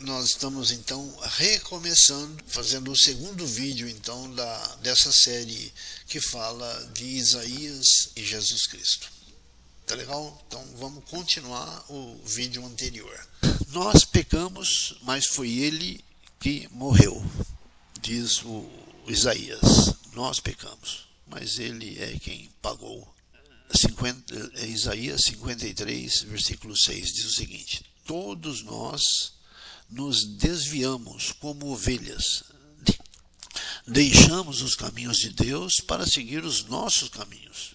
Nós estamos então recomeçando, fazendo o segundo vídeo então dessa série que fala de Isaías e Jesus Cristo. Tá legal? Então vamos continuar o vídeo anterior. Nós pecamos, mas foi ele que morreu, diz o Isaías. Nós pecamos, mas ele é quem pagou. Isaías 53, versículo 6 diz o seguinte: todos nós nos desviamos como ovelhas, deixamos os caminhos de Deus para seguir os nossos caminhos.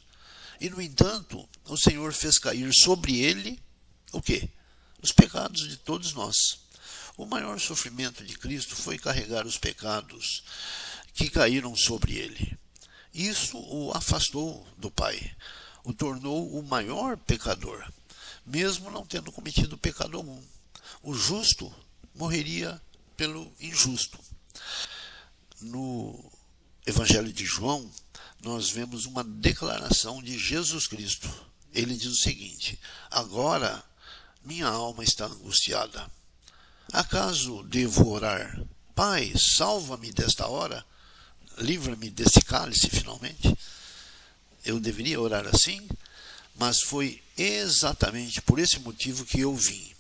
E, no entanto, o Senhor fez cair sobre ele o quê? Os pecados de todos nós. O maior sofrimento de Cristo foi carregar os pecados que caíram sobre ele. Isso o afastou do Pai, o tornou o maior pecador, mesmo não tendo cometido pecado algum. O justo morreria pelo injusto. No Evangelho de João, nós vemos uma declaração de Jesus Cristo. Ele diz o seguinte: agora minha alma está angustiada. Acaso devo orar? Pai, salva-me desta hora, livra-me desse cálice finalmente. Eu deveria orar assim, mas foi exatamente por esse motivo que eu vim.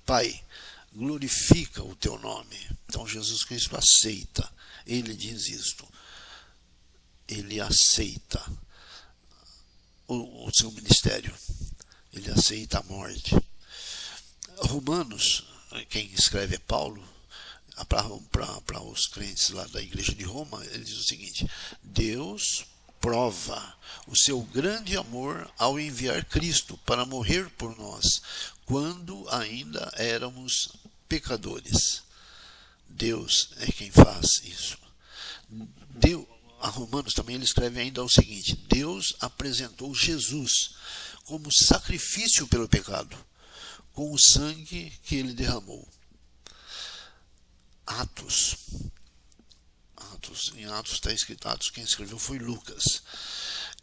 Pai, glorifica o teu nome. Então Jesus Cristo aceita, ele diz isto, ele aceita o seu ministério, ele aceita a morte. Romanos, quem escreve é Paulo, para os crentes lá da igreja de Roma, ele diz o seguinte: Deus prova o seu grande amor ao enviar Cristo para morrer por nós, quando ainda éramos pecadores. Deus é quem faz isso. A Romanos também ele escreve ainda o seguinte: Deus apresentou Jesus como sacrifício pelo pecado, com o sangue que ele derramou. Em Atos está escrito, Atos quem escreveu foi Lucas.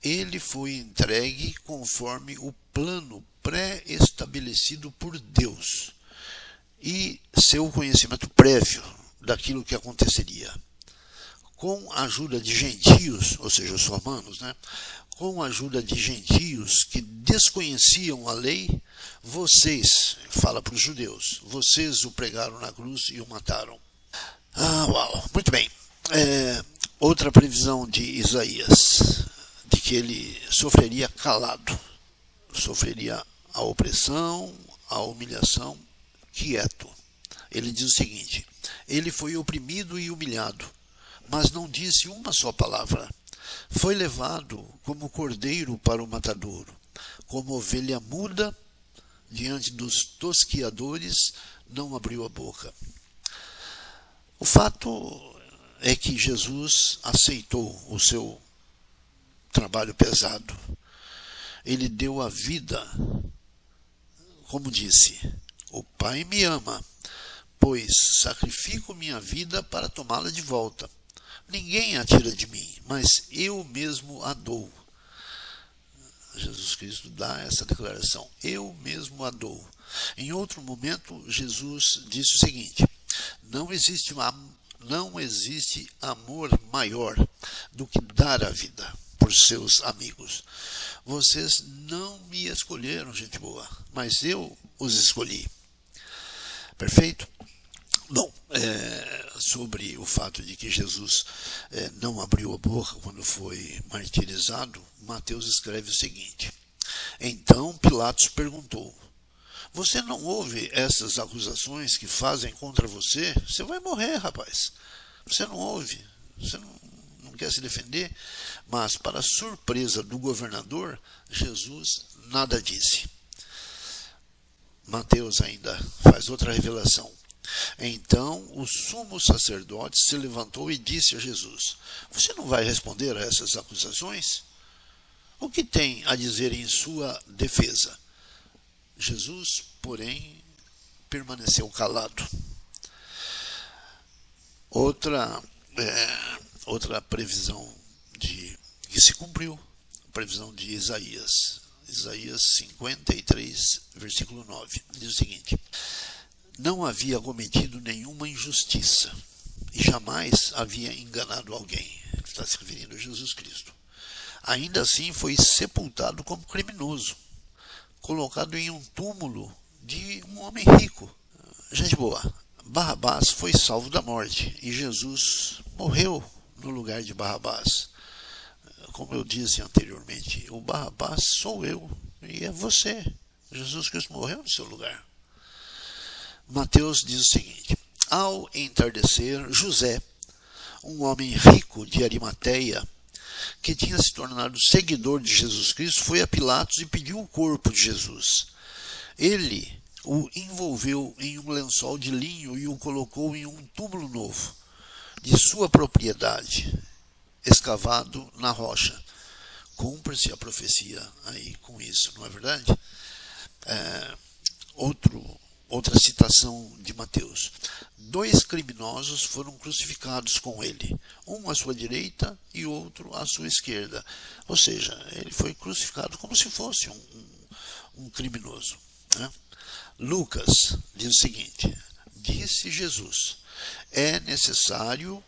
Ele foi entregue conforme o plano pré-estabelecido por Deus e seu conhecimento prévio daquilo que aconteceria. Com a ajuda de gentios, ou seja, os romanos, com a ajuda de gentios que desconheciam a lei, vocês, fala para os judeus, vocês o pregaram na cruz e o mataram. Uau, muito bem. Outra previsão de Isaías, de que ele sofreria calado, sofreria a opressão, a humilhação, quieto. Ele diz o seguinte: ele foi oprimido e humilhado, mas não disse uma só palavra. Foi levado como cordeiro para o matadouro, como ovelha muda diante dos tosquiadores, não abriu a boca. O fato é que Jesus aceitou o seu trabalho pesado. Ele deu a vida, como disse: o Pai me ama, pois sacrifico minha vida para tomá-la de volta. Ninguém a tira de mim, mas eu mesmo a dou. Jesus Cristo dá essa declaração: eu mesmo a dou. Em outro momento, Jesus disse o seguinte: não existe amor maior do que dar a vida por seus amigos. Vocês não me escolheram, gente boa, mas eu os escolhi. Perfeito? Bom, sobre o fato de que Jesus não abriu a boca quando foi martirizado, Mateus escreve o seguinte: então Pilatos perguntou: você não ouve essas acusações que fazem contra você? Você vai morrer, rapaz. Você não ouve, você não quer se defender. Mas, para surpresa do governador, Jesus nada disse. Mateus ainda faz outra revelação. Então o sumo sacerdote se levantou e disse a Jesus: você não vai responder a essas acusações? O que tem a dizer em sua defesa? Jesus, porém, permaneceu calado. Outra previsão que se cumpriu, a previsão de Isaías 53, versículo 9, diz o seguinte: não havia cometido nenhuma injustiça e jamais havia enganado alguém. Ele está se referindo a Jesus Cristo. Ainda assim foi sepultado como criminoso, colocado em um túmulo de um homem rico. Gente boa, Barrabás foi salvo da morte e Jesus morreu no lugar de Barrabás. Como eu disse anteriormente, o Barrabás sou eu e é você. Jesus Cristo morreu no seu lugar. Mateus diz o seguinte: ao entardecer, José, um homem rico de Arimateia, que tinha se tornado seguidor de Jesus Cristo, foi a Pilatos e pediu o corpo de Jesus. Ele o envolveu em um lençol de linho e o colocou em um túmulo novo, de sua propriedade, escavado na rocha. Cumpre-se a profecia aí com isso, não é verdade? Outra citação de Mateus: 2 criminosos foram crucificados com ele, um à sua direita e outro à sua esquerda. Ou seja, ele foi crucificado como se fosse um criminoso, né? Lucas diz o seguinte: disse Jesus, é necessário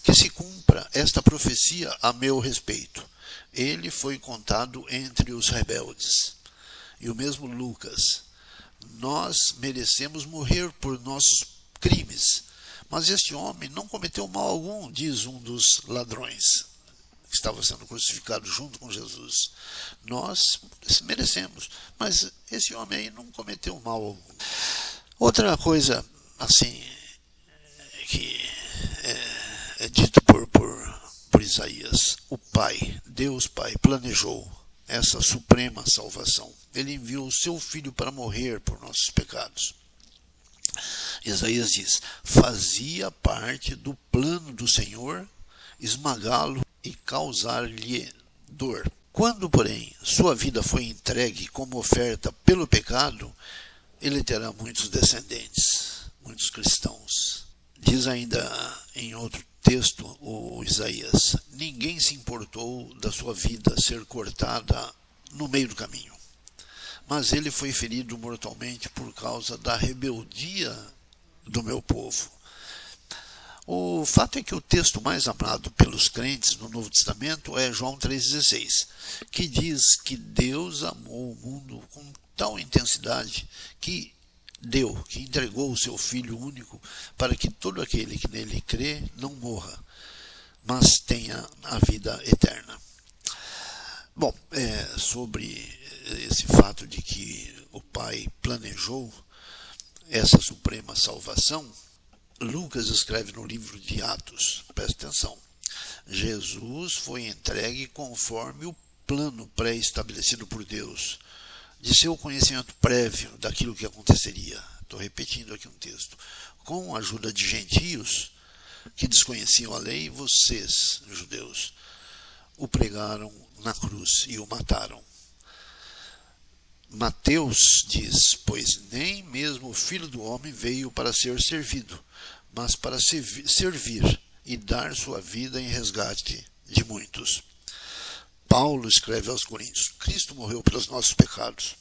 que se cumpra esta profecia a meu respeito. Ele foi contado entre os rebeldes. E o mesmo Lucas: nós merecemos morrer por nossos crimes, mas este homem não cometeu mal algum, diz um dos ladrões que estava sendo crucificado junto com Jesus. Nós merecemos, mas esse homem aí não cometeu mal algum. Outra coisa assim que é dito por Isaías: o Pai, Deus Pai, planejou essa suprema salvação. Ele enviou o seu Filho para morrer por nossos pecados. Isaías diz: fazia parte do plano do Senhor esmagá-lo e causar-lhe dor. Quando, porém, sua vida foi entregue como oferta pelo pecado, ele terá muitos descendentes, muitos cristãos. Diz ainda em outro texto o Isaías: ninguém se importou da sua vida ser cortada no meio do caminho, mas ele foi ferido mortalmente por causa da rebeldia do meu povo. O fato é que o texto mais amado pelos crentes no Novo Testamento é João 3,16, que diz que Deus amou o mundo com tal intensidade que entregou o seu Filho único para que todo aquele que nele crê não morra, mas tenha a vida eterna. Bom, sobre esse fato de que o Pai planejou essa suprema salvação, Lucas escreve no livro de Atos, presta atenção: Jesus foi entregue conforme o plano pré-estabelecido por Deus, de seu conhecimento prévio daquilo que aconteceria. Estou repetindo aqui um texto. Com a ajuda de gentios que desconheciam a lei, vocês, judeus, o pregaram na cruz e o mataram. Mateus diz: pois nem mesmo o Filho do Homem veio para ser servido, mas para servir e dar sua vida em resgate de muitos. Paulo escreve aos Coríntios: Cristo morreu pelos nossos pecados.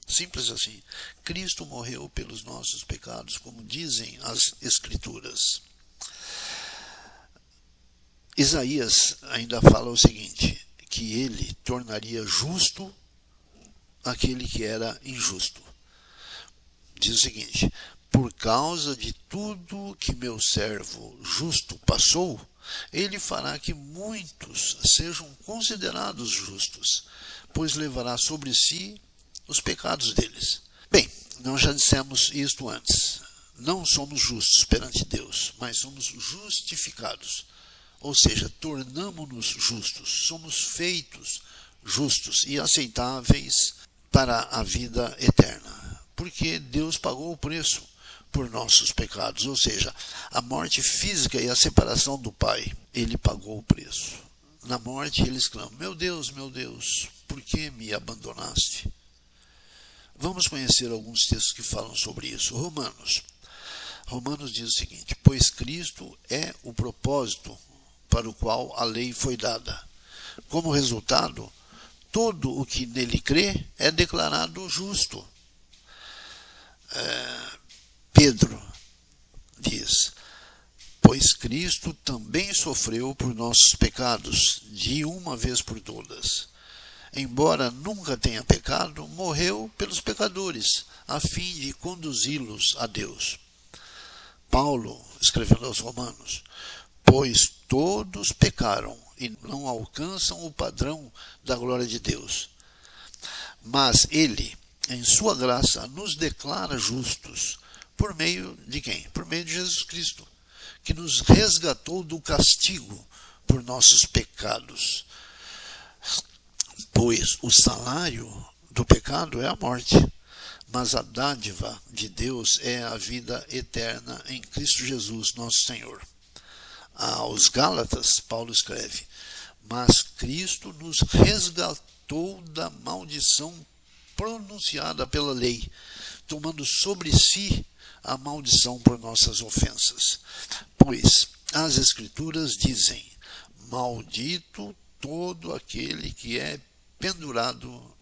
Simples assim. Cristo morreu pelos nossos pecados, como dizem as Escrituras. Isaías ainda fala o seguinte: que ele tornaria justo aquele que era injusto. Diz o seguinte: por causa de tudo que meu servo justo passou, ele fará que muitos sejam considerados justos, pois levará sobre si os pecados deles. Bem, nós já dissemos isto antes. Não somos justos perante Deus, mas somos justificados. Ou seja, tornamo-nos justos, somos feitos justos e aceitáveis para a vida eterna, porque Deus pagou o preço por nossos pecados, ou seja, a morte física e a separação do Pai. Ele pagou o preço. Na morte ele exclama: meu Deus, por que me abandonaste? Vamos conhecer alguns textos que falam sobre isso. Romanos diz o seguinte: pois Cristo é o propósito para o qual a lei foi dada. Como resultado, todo o que nele crê é declarado justo. Pedro diz: pois Cristo também sofreu por nossos pecados, de uma vez por todas. Embora nunca tenha pecado, morreu pelos pecadores, a fim de conduzi-los a Deus. Paulo, escrevendo aos Romanos: pois todos pecaram e não alcançam o padrão da glória de Deus. Mas ele, em sua graça, nos declara justos. Por meio de quem? Por meio de Jesus Cristo, que nos resgatou do castigo por nossos pecados. Pois o salário do pecado é a morte, mas a dádiva de Deus é a vida eterna em Cristo Jesus, nosso Senhor. Aos Gálatas, Paulo escreve: mas Cristo nos resgatou da maldição pronunciada pela lei, tomando sobre si a maldição por nossas ofensas. Pois as Escrituras dizem: maldito todo aquele que é pendurado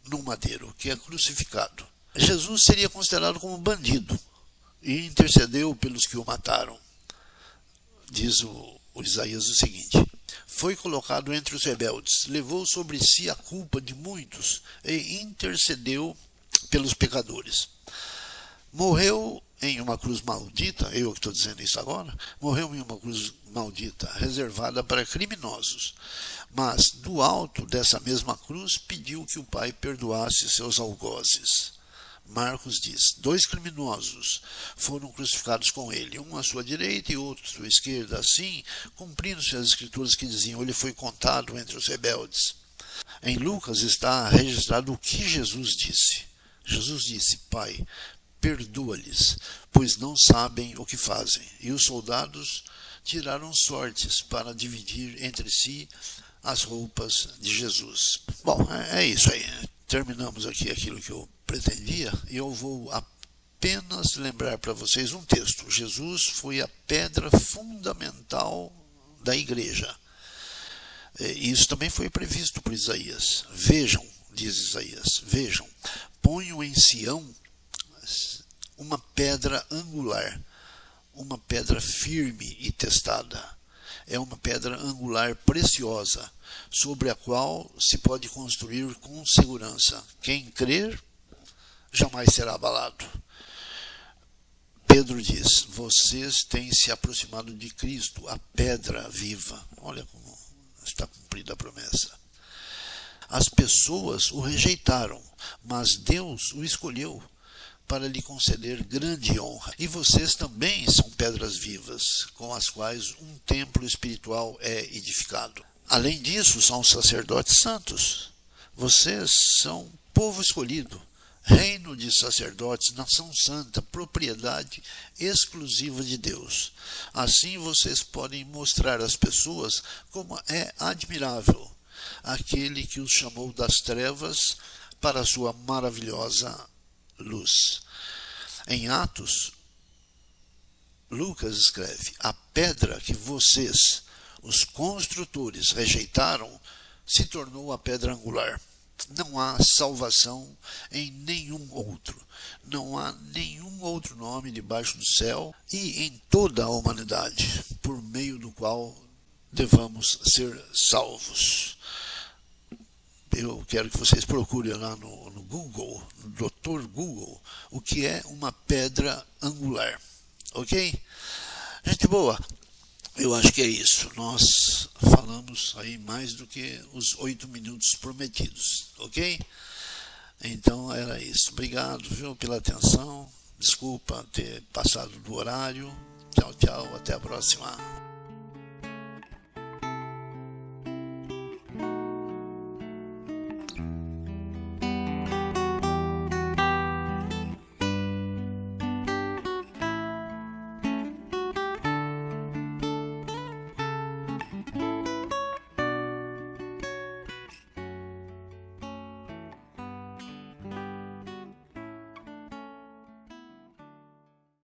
no madeiro, que é crucificado. Jesus seria considerado como bandido e intercedeu pelos que o mataram. Diz o Isaías o seguinte: foi colocado entre os rebeldes, levou sobre si a culpa de muitos e intercedeu pelos pecadores. Morreu em uma cruz maldita, eu que estou dizendo isso agora, morreu em uma cruz maldita, reservada para criminosos. Mas do alto dessa mesma cruz pediu que o Pai perdoasse seus algozes. Marcos diz: 2 criminosos foram crucificados com ele, um à sua direita e outro à sua esquerda. Assim, cumprindo-se as escrituras que diziam: ele foi contado entre os rebeldes. Em Lucas está registrado o que Jesus disse. Jesus disse: Pai, perdoa-lhes, pois não sabem o que fazem. E os soldados tiraram sortes para dividir entre si as roupas de Jesus. Bom, é isso aí. Terminamos aqui aquilo que eu pretendia, e eu vou apenas lembrar para vocês um texto. Jesus foi a pedra fundamental da igreja. Isso também foi previsto por Isaías. Vejam, diz Isaías, vejam, ponho em Sião uma pedra angular, uma pedra firme e testada. É uma pedra angular preciosa, sobre a qual se pode construir com segurança. Quem crer jamais será abalado. Pedro diz: vocês têm se aproximado de Cristo, a pedra viva. Olha como está cumprida a promessa. As pessoas o rejeitaram, mas Deus o escolheu para lhe conceder grande honra. E vocês também são pedras vivas, com as quais um templo espiritual é edificado. Além disso, são sacerdotes santos. Vocês são povo escolhido, reino de sacerdotes, nação santa, propriedade exclusiva de Deus. Assim vocês podem mostrar às pessoas como é admirável aquele que os chamou das trevas para a sua maravilhosa luz. Em Atos, Lucas escreve: a pedra que vocês, os construtores, rejeitaram, se tornou a pedra angular. Não há salvação em nenhum outro. Não há nenhum outro nome debaixo do céu e em toda a humanidade, por meio do qual devamos ser salvos. Eu quero que vocês procurem lá no Google, no Dr. Google, o que é uma pedra angular. Ok? Gente boa, eu acho que é isso. Nós falamos aí mais do que os 8 minutos prometidos. Ok? Então era isso. Obrigado, viu, pela atenção. Desculpa ter passado do horário. Tchau, tchau. Até a próxima.